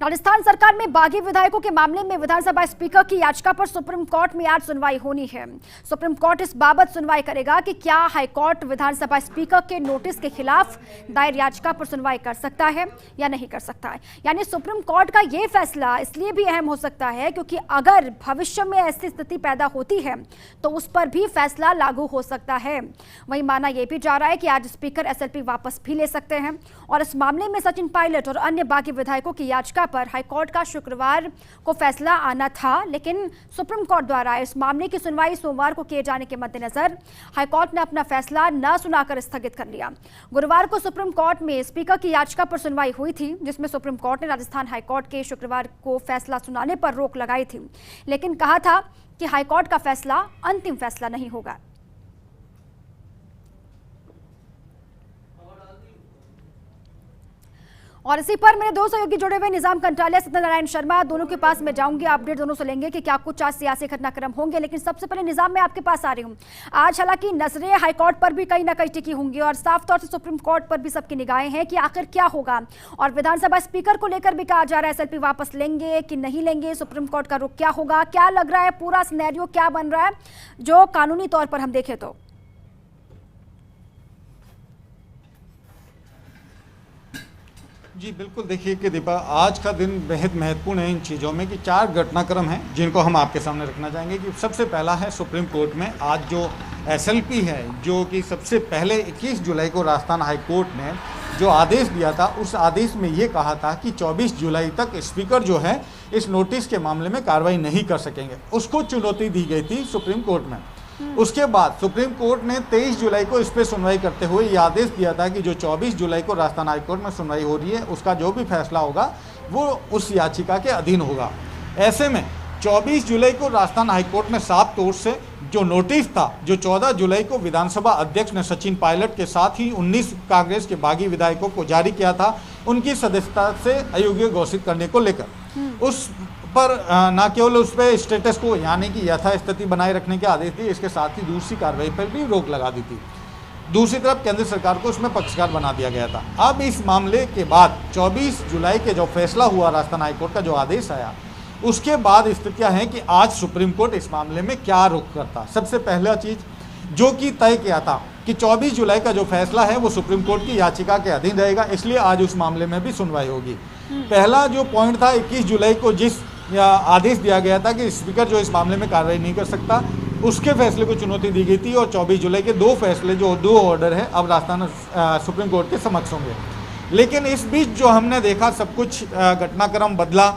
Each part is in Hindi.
राजस्थान सरकार में बागी विधायकों के मामले में विधानसभा स्पीकर की याचिका पर सुप्रीम कोर्ट में आज सुनवाई होनी है। सुप्रीम कोर्ट इस बाबत सुनवाई करेगा कि क्या हाईकोर्ट विधानसभा स्पीकर के नोटिस के खिलाफ दायर याचिका पर सुनवाई कर सकता है या नहीं कर सकता है। यानी सुप्रीम कोर्ट का यह फैसला इसलिए भी अहम हो सकता है क्योंकि अगर भविष्य में ऐसी स्थिति पैदा होती है तो उस पर भी फैसला लागू हो सकता है। वहीं माना यह भी जा रहा है कि आज स्पीकर एसएलपी वापस भी ले सकते हैं और इस मामले में सचिन पायलट और अन्य बागी विधायकों की याचिका पर हाईकोर्ट का शुक्रवार को फैसला आना था, लेकिन सुप्रीम कोर्ट द्वारा इस मामले की सुनवाई सोमवार को किए जाने के मद्देनजर हाईकोर्ट ने अपना फैसला न सुनाकर स्थगित कर लिया। गुरुवार को सुप्रीम कोर्ट में स्पीकर की याचिका पर सुनवाई हुई थी, जिसमें सुप्रीम कोर्ट ने राजस्थान हाईकोर्ट के शुक्रवार को फैसला सुनाने पर रोक लगाई थी, लेकिन कहा था कि हाईकोर्ट का फैसला अंतिम फैसला नहीं होगा। और इसी पर मेरे दो सहयोगी जुड़े हुए निजाम कंटालिया, सत्यनारायण शर्मा, दोनों के पास मैं जाऊंगी, अपडेट दोनों से लेंगे कि क्या कुछ आज सियासी घटनाक्रम होंगे। लेकिन सबसे पहले निजाम में आपके पास आ रही हूं। आज हालांकि नजरें हाईकोर्ट पर भी कहीं ना कहीं टिकी होंगी और साफ तौर से सुप्रीम कोर्ट पर भी सबकी निगाहें हैं कि आखिर क्या होगा। और विधानसभा स्पीकर को लेकर भी कहा जा रहा है एसएलपी वापस लेंगे कि नहीं लेंगे, सुप्रीम कोर्ट का रुख क्या होगा, क्या लग रहा है, पूरा सिनेरियो क्या बन रहा है जो कानूनी तौर पर हम देखें तो। जी बिल्कुल, देखिए कि दीपा, आज का दिन बेहद महत्वपूर्ण है इन चीज़ों में कि 4 घटनाक्रम हैं जिनको हम आपके सामने रखना चाहेंगे। कि सबसे पहला है सुप्रीम कोर्ट में आज जो एसएलपी है, जो कि सबसे पहले 21 जुलाई को राजस्थान हाई कोर्ट ने जो आदेश दिया था, उस आदेश में ये कहा था कि 24 जुलाई तक स्पीकर जो है इस नोटिस के मामले में कार्रवाई नहीं कर सकेंगे। उसको चुनौती दी गई थी सुप्रीम कोर्ट में। उसके बाद सुप्रीम कोर्ट ने 23 जुलाई को इस पर सुनवाई करते हुए ये आदेश दिया था कि जो 24 जुलाई को राजस्थान हाईकोर्ट में सुनवाई हो रही है, उसका जो भी फैसला होगा वो उस याचिका के अधीन होगा। ऐसे में 24 जुलाई को राजस्थान हाईकोर्ट ने साफ तौर से जो नोटिस था, जो 14 जुलाई को विधानसभा अध्यक्ष ने सचिन पायलट के साथ ही 19 कांग्रेस के बागी विधायकों को जारी किया था, उनकी सदस्यता से अयोग्य घोषित करने को लेकर, उस पर न केवल उस पर स्टेटस को यानी कि यथास्थिति बनाए रखने के आदेश दिए, इसके साथ ही दूसरी कार्रवाई पर भी रोक लगा दी थी। दूसरी तरफ केंद्र सरकार को उसमें पक्षकार बना दिया गया था। अब इस मामले के बाद 24 जुलाई के जो फैसला हुआ, राजस्थान हाईकोर्ट का जो आदेश आया, उसके बाद स्थितियां हैं कि आज सुप्रीम कोर्ट इस मामले में क्या रुख करता। सबसे पहला चीज़ जो कि तय किया था कि 24 जुलाई का जो फैसला है वो सुप्रीम कोर्ट की याचिका के अधीन रहेगा, इसलिए आज उस मामले में भी सुनवाई होगी। पहला जो पॉइंट था, 21 जुलाई को जिस आदेश दिया गया था कि स्पीकर जो इस मामले में कार्रवाई नहीं कर सकता, उसके फैसले को चुनौती दी गई थी और 24 जुलाई के 2 फैसले, जो 2 ऑर्डर है, अब राजस्थान सुप्रीम कोर्ट के समक्ष होंगे। लेकिन इस बीच जो हमने देखा, सब कुछ घटनाक्रम बदला।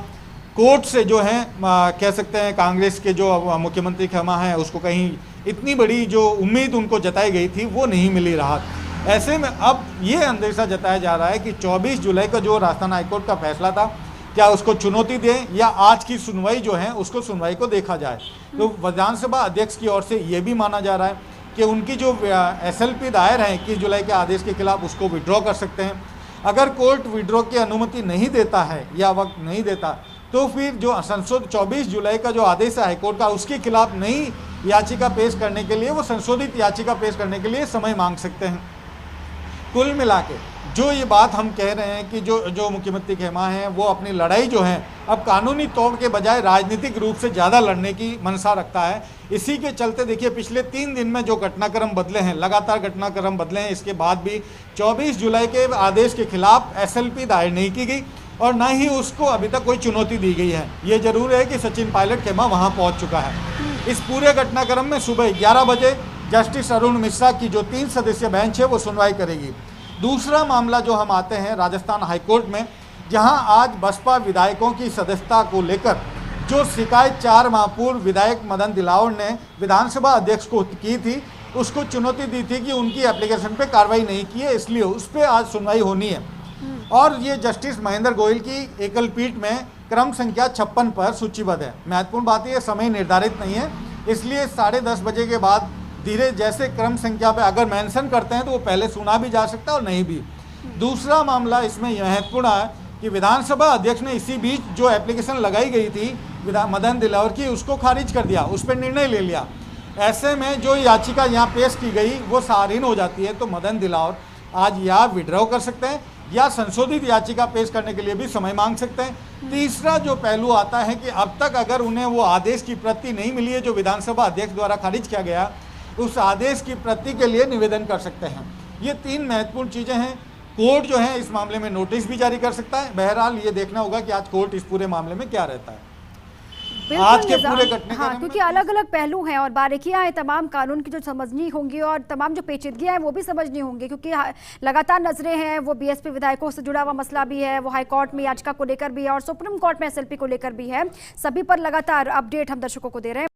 कोर्ट से जो है कह सकते हैं कांग्रेस के जो मुख्यमंत्री खेमा है, उसको कहीं इतनी बड़ी जो उम्मीद उनको जताई गई थी वो नहीं मिली राहत। ऐसे में अब ये अंदेशा जताया जा रहा है कि 24 जुलाई का जो राजस्थान हाईकोर्ट का फैसला था, क्या उसको चुनौती दें या आज की सुनवाई जो है उसको सुनवाई को देखा जाए। तो विधानसभा अध्यक्ष की ओर से ये भी माना जा रहा है कि उनकी जो एसएलपी दायर है 21 जुलाई के आदेश के खिलाफ, उसको विड्रॉ कर सकते हैं। अगर कोर्ट विड्रॉ की अनुमति नहीं देता है या वक्त नहीं देता, तो फिर जो संशोधित 24 जुलाई का जो आदेश है हाईकोर्ट का, उसके खिलाफ नई याचिका पेश करने के लिए, वो संशोधित याचिका पेश करने के लिए समय मांग सकते हैं। कुल मिला के जो ये बात हम कह रहे हैं कि जो मुख्यमंत्री खेमा हैं, वो अपनी लड़ाई जो है अब कानूनी तौर के बजाय राजनीतिक रूप से ज़्यादा लड़ने की मंशा रखता है। इसी के चलते देखिए पिछले 3 दिन में जो घटनाक्रम बदले हैं, लगातार घटनाक्रम बदले हैं, इसके बाद भी 24 जुलाई के आदेश के खिलाफ एसएलपी दायर नहीं की गई और न ही उसको अभी तक कोई चुनौती दी गई है। ये जरूर है कि सचिन पायलट खेमा वहाँ पहुँच चुका है। इस पूरे घटनाक्रम में सुबह 11 बजे जस्टिस अरुण मिश्रा की जो 3 सदस्यीय बेंच है वो सुनवाई करेगी। दूसरा मामला जो हम आते हैं राजस्थान हाईकोर्ट में, जहां आज बसपा विधायकों की सदस्यता को लेकर जो शिकायत 4 माह पूर्व विधायक मदन दिलावर ने विधानसभा अध्यक्ष को की थी, उसको चुनौती दी थी कि उनकी एप्लीकेशन पे कार्रवाई नहीं की है, इसलिए उस पर आज सुनवाई होनी है। और ये जस्टिस महेंद्र गोयल की एकल पीठ में क्रम संख्या 56 पर सूचीबद्ध है। महत्वपूर्ण बात यह समय निर्धारित नहीं है, इसलिए 10:30 बजे के बाद धीरे जैसे क्रम संख्या पे अगर मेंशन करते हैं तो वो पहले सुना भी जा सकता है और नहीं भी। दूसरा मामला इसमें महत्वपूर्ण है कि विधानसभा अध्यक्ष ने इसी बीच जो एप्लीकेशन लगाई गई थी मदन दिलावर की, उसको खारिज कर दिया, उस पर निर्णय ले लिया। ऐसे में जो याचिका यहाँ पेश की गई वो सारीन हो जाती है। तो मदन दिलावर आज या विड्रॉ कर सकते हैं या संशोधित याचिका पेश करने के लिए भी समय मांग सकते हैं। तीसरा जो पहलू आता है कि अब तक अगर उन्हें वो आदेश की प्रति नहीं मिली है जो विधानसभा अध्यक्ष द्वारा खारिज किया गया, उस आदेश की प्रति के लिए निवेदन कर सकते हैं। ये 3 महत्वपूर्ण चीज़ें हैं। कोर्ट जो है इस मामले में नोटिस भी जारी कर सकता है। बहरहाल ये देखना होगा कि आज कोर्ट इस पूरे मामले में क्या रहता है। आज के पूरे घटने हाँ, क्योंकि अलग अलग पहलू हैं और बारीकियां हैं, तमाम कानून की जो समझनी होंगी और तमाम जो पेचीदगियां हैं वो भी समझनी होंगी, क्योंकि लगातार नजरें हैं। वो बीएसपी विधायकों से जुड़ा हुआ मसला भी है, वो हाई कोर्ट में याचिका को लेकर भी है और सुप्रीम कोर्ट में एसएलपी को लेकर भी है। सभी पर लगातार अपडेट हम दर्शकों को दे रहे हैं।